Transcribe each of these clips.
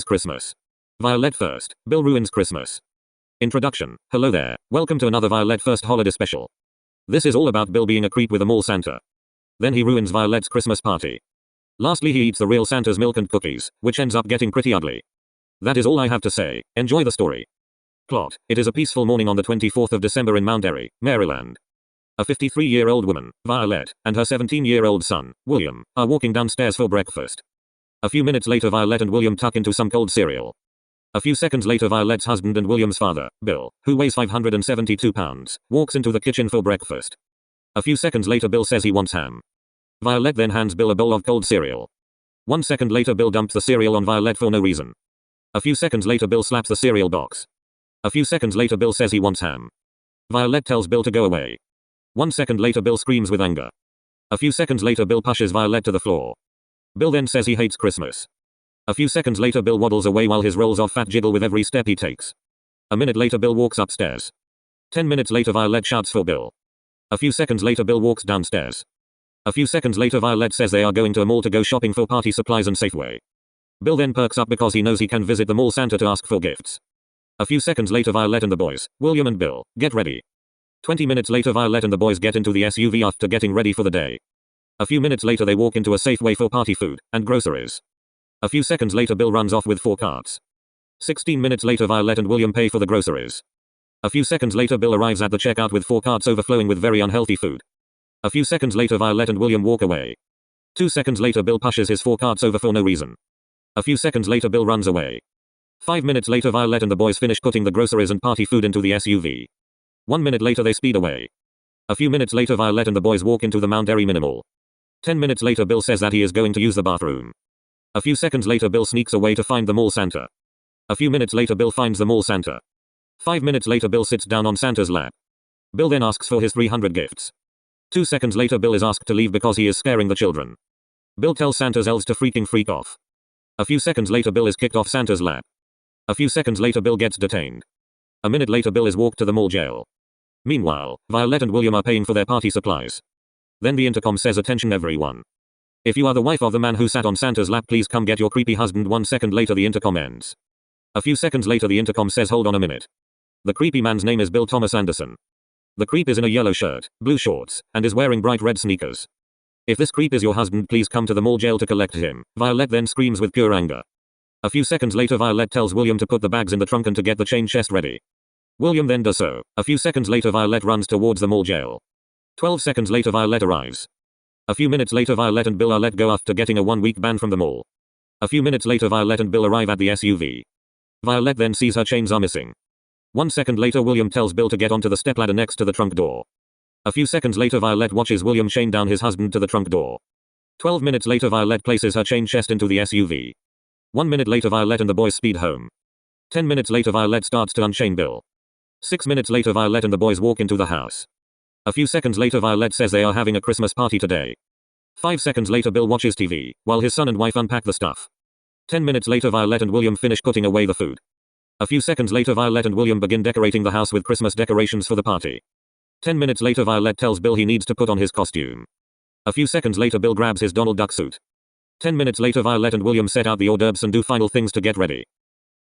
Christmas. Violette1st, Bill ruins Christmas. Introduction. Hello there, welcome to another Violette1st holiday special. This is all about Bill being a creep with a mall Santa. Then he ruins Violette's Christmas party. Lastly, he eats the real Santa's milk and cookies, which ends up getting pretty ugly. That is all I have to say. Enjoy the story. Plot. It is a peaceful morning on the 24th of December in Mount Airy, Maryland. A 53-year-old woman, Violette, and her 17-year-old son, William, are walking downstairs for breakfast. A few minutes later, Violette and William tuck into some cold cereal. A few seconds later, Violette's husband and William's father, Bill, who weighs 572 pounds, walks into the kitchen for breakfast. A few seconds later, Bill says he wants ham. Violette then hands Bill a bowl of cold cereal. 1 second later, Bill dumps the cereal on Violette for no reason. A few seconds later, Bill slaps the cereal box. A few seconds later, Bill says he wants ham. Violette tells Bill to go away. 1 second later, Bill screams with anger. A few seconds later, Bill pushes Violette to the floor. Bill then says he hates Christmas. A few seconds later, Bill waddles away while his rolls off fat jiggle with every step he takes. A minute later, Bill walks upstairs. 10 minutes later, Violette shouts for Bill. A few seconds later, Bill walks downstairs. A few seconds later, Violette says they are going to a mall to go shopping for party supplies and Safeway. Bill then perks up because he knows he can visit the mall Santa to ask for gifts. A few seconds later, Violette and the boys, William and Bill, get ready. 20 minutes later, Violette and the boys get into the SUV after getting ready for the day. A few minutes later, they walk into a Safeway for party food and groceries. A few seconds later, Bill runs off with 4 carts. 16 minutes later, Violette and William pay for the groceries. A few seconds later, Bill arrives at the checkout with 4 carts overflowing with very unhealthy food. A few seconds later, Violette and William walk away. 2 seconds later, Bill pushes his 4 carts over for no reason. A few seconds later, Bill runs away. 5 minutes later, Violette and the boys finish putting the groceries and party food into the SUV. 1 minute later, they speed away. A few minutes later, Violette and the boys walk into the Mount Airy Minimal. 10 minutes later, Bill says that he is going to use the bathroom. A few seconds later, Bill sneaks away to find the mall Santa. A few minutes later, Bill finds the mall Santa. 5 minutes later, Bill sits down on Santa's lap. Bill then asks for his 300 gifts. 2 seconds later, Bill is asked to leave because he is scaring the children. Bill tells Santa's elves to freaking freak off. A few seconds later, Bill is kicked off Santa's lap. A few seconds later, Bill gets detained. A minute later, Bill is walked to the mall jail. Meanwhile, Violette and William are paying for their party supplies. Then the intercom says, "Attention everyone. If you are the wife of the man who sat on Santa's lap, please come get your creepy husband." 1 second later, the intercom ends. A few seconds later, the intercom says, "Hold on a minute. The creepy man's name is Bill Thomas Anderson. The creep is in a yellow shirt, blue shorts, and is wearing bright red sneakers. If this creep is your husband, please come to the mall jail to collect him." Violette then screams with pure anger. A few seconds later, Violette tells William to put the bags in the trunk and to get the chain chest ready. William then does so. A few seconds later, Violette runs towards the mall jail. 12 seconds later, Violette arrives. A few minutes later, Violette and Bill are let go after getting a 1-week ban from the mall. A few minutes later, Violette and Bill arrive at the SUV. Violette then sees her chains are missing. 1 second later, William tells Bill to get onto the stepladder next to the trunk door. A few seconds later, Violette watches William chain down his husband to the trunk door. 12 minutes later, Violette places her chain chest into the SUV. 1 minute later, Violette and the boys speed home. 10 minutes later, Violette starts to unchain Bill. 6 minutes later, Violette and the boys walk into the house. A few seconds later, Violette says they are having a Christmas party today. 5 seconds later, Bill watches TV, while his son and wife unpack the stuff. 10 minutes later, Violette and William finish putting away the food. A few seconds later, Violette and William begin decorating the house with Christmas decorations for the party. 10 minutes later, Violette tells Bill he needs to put on his costume. A few seconds later, Bill grabs his Donald Duck suit. 10 minutes later, Violette and William set out the hors d'oeuvres and do final things to get ready.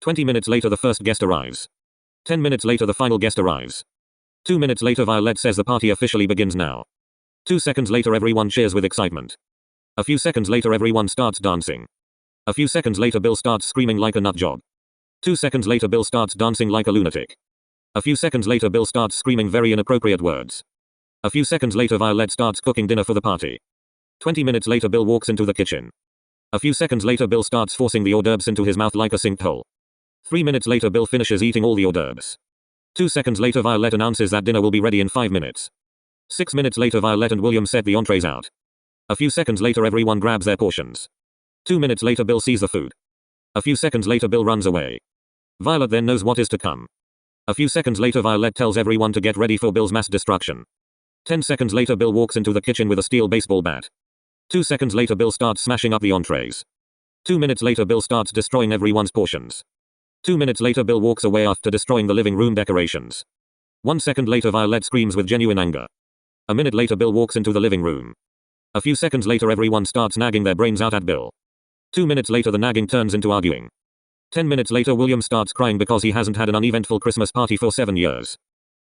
20 minutes later, the first guest arrives. 10 minutes later, the final guest arrives. 2 minutes later, Violette says the party officially begins now. 2 seconds later, everyone cheers with excitement. A few seconds later, everyone starts dancing. A few seconds later, Bill starts screaming like a nut job. 2 seconds later, Bill starts dancing like a lunatic. A few seconds later, Bill starts screaming very inappropriate words. A few seconds later, Violette starts cooking dinner for the party. 20 minutes later, Bill walks into the kitchen. A few seconds later, Bill starts forcing the hors d'oeuvres into his mouth like a sinkhole. 3 minutes later, Bill finishes eating all the hors d'oeuvres. 2 seconds later, Violette announces that dinner will be ready in 5 minutes. 6 minutes later, Violette and William set the entrees out. A few seconds later, everyone grabs their portions. 2 minutes later, Bill sees the food. A few seconds later, Bill runs away. Violet then knows what is to come. A few seconds later, Violette tells everyone to get ready for Bill's mass destruction. 10 seconds later, Bill walks into the kitchen with a steel baseball bat. 2 seconds later, Bill starts smashing up the entrees. 2 minutes later, Bill starts destroying everyone's portions. 2 minutes later, Bill walks away after destroying the living room decorations. 1 second later, Violette screams with genuine anger. A minute later, Bill walks into the living room. A few seconds later, everyone starts nagging their brains out at Bill. 2 minutes later, the nagging turns into arguing. 10 minutes later William starts crying because he hasn't had an uneventful Christmas party for 7 years.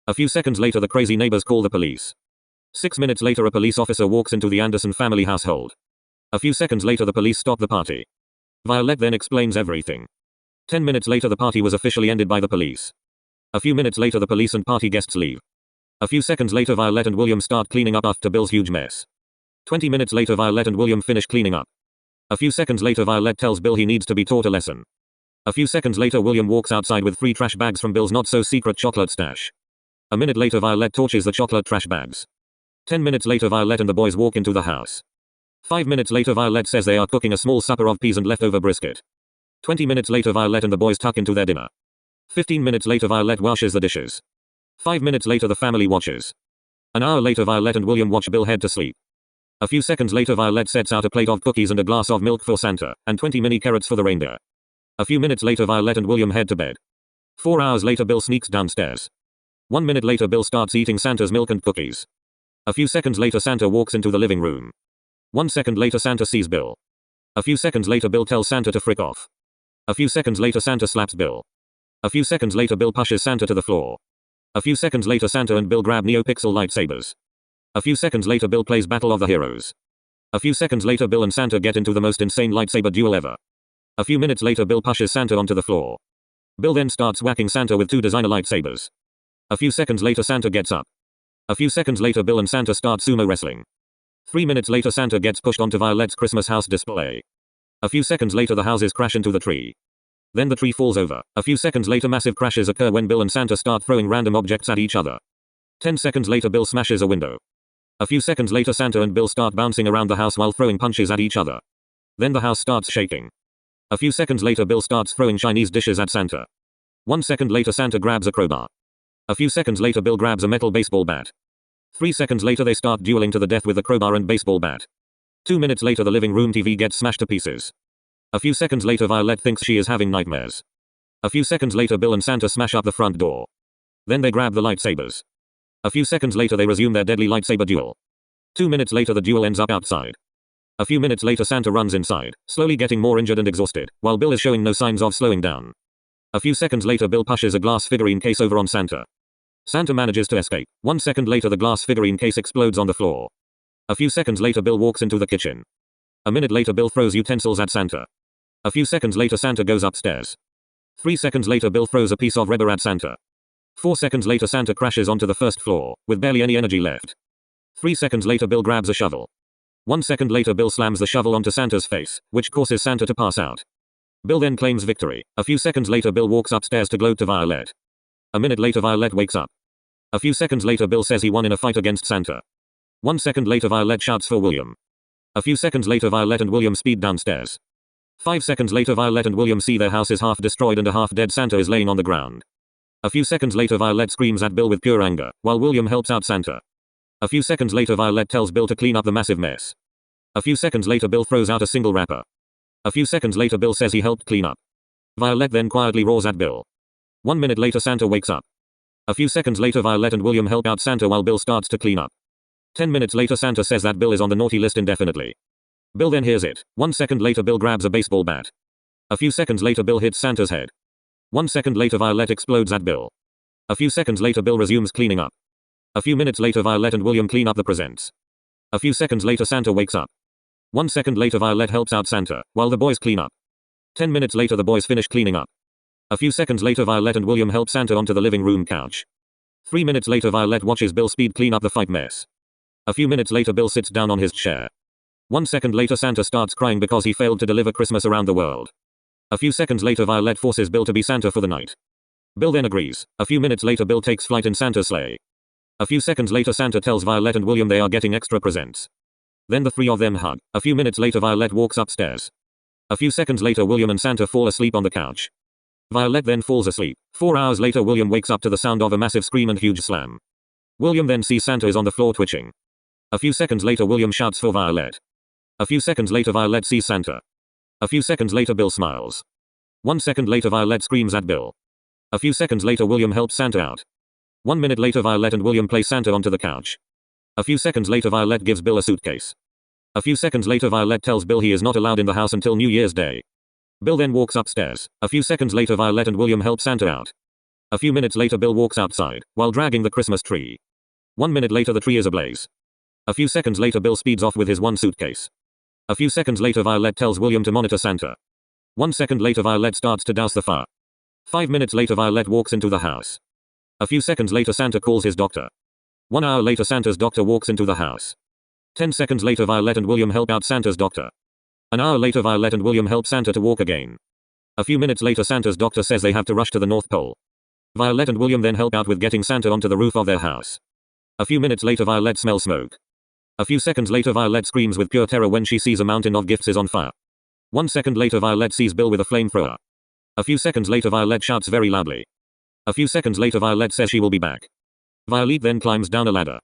A few seconds later the crazy neighbors call the police. 6 minutes later a police officer walks into the Anderson family household. A few seconds later the police stop the party. Violette then explains everything. 10 minutes later the party was officially ended by the police. A few minutes later the police and party guests leave. A few seconds later Violette and William start cleaning up after Bill's huge mess. 20 minutes later Violette and William finish cleaning up. A few seconds later Violette tells Bill he needs to be taught a lesson. A few seconds later William walks outside with 3 trash bags from Bill's not-so-secret chocolate stash. A minute later Violette torches the chocolate trash bags. 10 minutes later Violette and the boys walk into the house. 5 minutes later Violette says they are cooking a small supper of peas and leftover brisket. 20 minutes later Violette and the boys tuck into their dinner. 15 minutes later Violette washes the dishes. 5 minutes later the family watches. An hour later Violette and William watch Bill head to sleep. A few seconds later Violette sets out a plate of cookies and a glass of milk for Santa, and 20 mini carrots for the reindeer. A few minutes later Violette and William head to bed. 4 hours later Bill sneaks downstairs. 1 minute later Bill starts eating Santa's milk and cookies. A few seconds later Santa walks into the living room. 1 second later Santa sees Bill. A few seconds later Bill tells Santa to frick off. A few seconds later Santa slaps Bill. A few seconds later Bill pushes Santa to the floor. A few seconds later Santa and Bill grab NeoPixel lightsabers. A few seconds later Bill plays Battle of the Heroes. A few seconds later Bill and Santa get into the most insane lightsaber duel ever. A few minutes later Bill pushes Santa onto the floor. Bill then starts whacking Santa with 2 designer lightsabers. A few seconds later Santa gets up. A few seconds later Bill and Santa start sumo wrestling. 3 minutes later Santa gets pushed onto Violette's Christmas house display. A few seconds later the houses crash into the tree. Then the tree falls over. A few seconds later massive crashes occur when Bill and Santa start throwing random objects at each other. 10 seconds later Bill smashes a window. A few seconds later Santa and Bill start bouncing around the house while throwing punches at each other. Then the house starts shaking. A few seconds later Bill starts throwing Chinese dishes at Santa. 1 second later Santa grabs a crowbar. A few seconds later Bill grabs a metal baseball bat. 3 seconds later they start dueling to the death with the crowbar and baseball bat. 2 minutes later the living room TV gets smashed to pieces. A few seconds later Violette thinks she is having nightmares. A few seconds later Bill and Santa smash up the front door. Then they grab the lightsabers. A few seconds later they resume their deadly lightsaber duel. 2 minutes later the duel ends up outside. A few minutes later Santa runs inside, slowly getting more injured and exhausted, while Bill is showing no signs of slowing down. A few seconds later Bill pushes a glass figurine case over on Santa. Santa manages to escape. 1 second later the glass figurine case explodes on the floor. A few seconds later Bill walks into the kitchen. A minute later Bill throws utensils at Santa. A few seconds later Santa goes upstairs. 3 seconds later Bill throws a piece of rubber at Santa. 4 seconds later Santa crashes onto the first floor, with barely any energy left. 3 seconds later Bill grabs a shovel. 1 second later Bill slams the shovel onto Santa's face, which causes Santa to pass out. Bill then claims victory. A few seconds later Bill walks upstairs to gloat to Violette. A minute later Violette wakes up. A few seconds later Bill says he won in a fight against Santa. 1 second later Violette shouts for William. A few seconds later Violette and William speed downstairs. 5 seconds later Violette and William see their house is half destroyed and a half dead Santa is laying on the ground. A few seconds later Violette screams at Bill with pure anger, while William helps out Santa. A few seconds later Violette tells Bill to clean up the massive mess. A few seconds later Bill throws out a single wrapper. A few seconds later Bill says he helped clean up. Violette then quietly roars at Bill. 1 minute later Santa wakes up. A few seconds later Violette and William help out Santa while Bill starts to clean up. 10 minutes later Santa says that Bill is on the naughty list indefinitely. Bill then hears it. 1 second later Bill grabs a baseball bat. A few seconds later Bill hits Santa's head. 1 second later Violette explodes at Bill. A few seconds later Bill resumes cleaning up. A few minutes later Violette and William clean up the presents. A few seconds later Santa wakes up. 1 second later Violette helps out Santa, while the boys clean up. 10 minutes later the boys finish cleaning up. A few seconds later Violette and William help Santa onto the living room couch. 3 minutes later Violette watches Bill speed clean up the fight mess. A few minutes later Bill sits down on his chair. 1 second later Santa starts crying because he failed to deliver Christmas around the world. A few seconds later Violette forces Bill to be Santa for the night. Bill then agrees. A few minutes later Bill takes flight in Santa's sleigh. A few seconds later Santa tells Violette and William they are getting extra presents. Then the 3 of them hug. A few minutes later Violette walks upstairs. A few seconds later William and Santa fall asleep on the couch. Violette then falls asleep. 4 hours later William wakes up to the sound of a massive scream and huge slam. William then sees Santa is on the floor twitching. A few seconds later William shouts for Violette. A few seconds later Violette sees Santa. A few seconds later Bill smiles. 1 second later Violette screams at Bill. A few seconds later William helps Santa out. 1 minute later Violette and William place Santa onto the couch. A few seconds later Violette gives Bill a suitcase. A few seconds later Violette tells Bill he is not allowed in the house until New Year's Day. Bill then walks upstairs. A few seconds later, Violette and William help Santa out. A few minutes later, Bill walks outside while dragging the Christmas tree. 1 minute later, the tree is ablaze. A few seconds later, Bill speeds off with his one suitcase. A few seconds later, Violette tells William to monitor Santa. 1 second later, Violette starts to douse the fire. 5 minutes later, Violette walks into the house. A few seconds later, Santa calls his doctor. 1 hour later, Santa's doctor walks into the house. 10 seconds later, Violette and William help out Santa's doctor. An hour later, Violette and William help Santa to walk again. A few minutes later, Santa's doctor says they have to rush to the North Pole. Violette and William then help out with getting Santa onto the roof of their house. A few minutes later, Violette smells smoke. A few seconds later, Violette screams with pure terror when she sees a mountain of gifts is on fire. 1 second later, Violette sees Bill with a flamethrower. A few seconds later, Violette shouts very loudly. A few seconds later, Violette says she will be back. Violette then climbs down a ladder.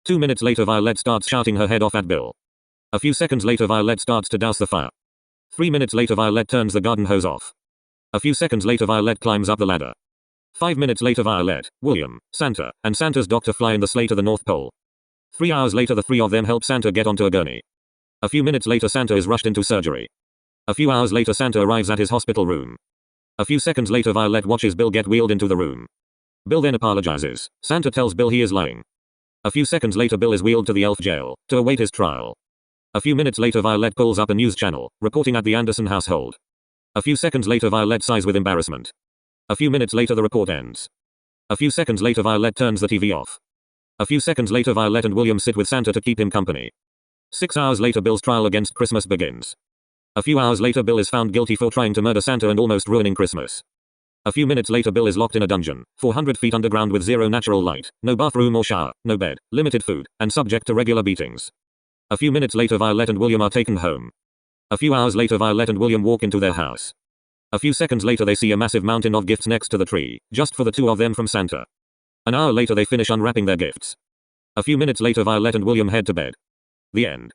2 minutes later, Violette starts shouting her head off at Bill. A few seconds later, Violette starts to douse the fire. 3 minutes later, Violette turns the garden hose off. A few seconds later, Violette climbs up the ladder. 5 minutes later, Violette, William, Santa, and Santa's doctor fly in the sleigh to the North Pole. 3 hours later, the three of them help Santa get onto a gurney. A few minutes later, Santa is rushed into surgery. A few hours later, Santa arrives at his hospital room. A few seconds later, Violette watches Bill get wheeled into the room. Bill then apologizes. Santa tells Bill he is lying. A few seconds later, Bill is wheeled to the elf jail to await his trial. A few minutes later, Violette pulls up a news channel, reporting at the Anderson household. A few seconds later, Violette sighs with embarrassment. A few minutes later, the report ends. A few seconds later, Violette turns the TV off. A few seconds later, Violette and William sit with Santa to keep him company. 6 hours later, Bill's trial against Christmas begins. A few hours later, Bill is found guilty for trying to murder Santa and almost ruining Christmas. A few minutes later, Bill is locked in a dungeon, 400 feet underground with zero natural light, no bathroom or shower, no bed, limited food, and subject to regular beatings. A few minutes later, Violette and William are taken home. A few hours later, Violette and William walk into their house. A few seconds later, they see a massive mountain of gifts next to the tree, just for the two of them from Santa. An hour later, they finish unwrapping their gifts. A few minutes later, Violette and William head to bed. The end.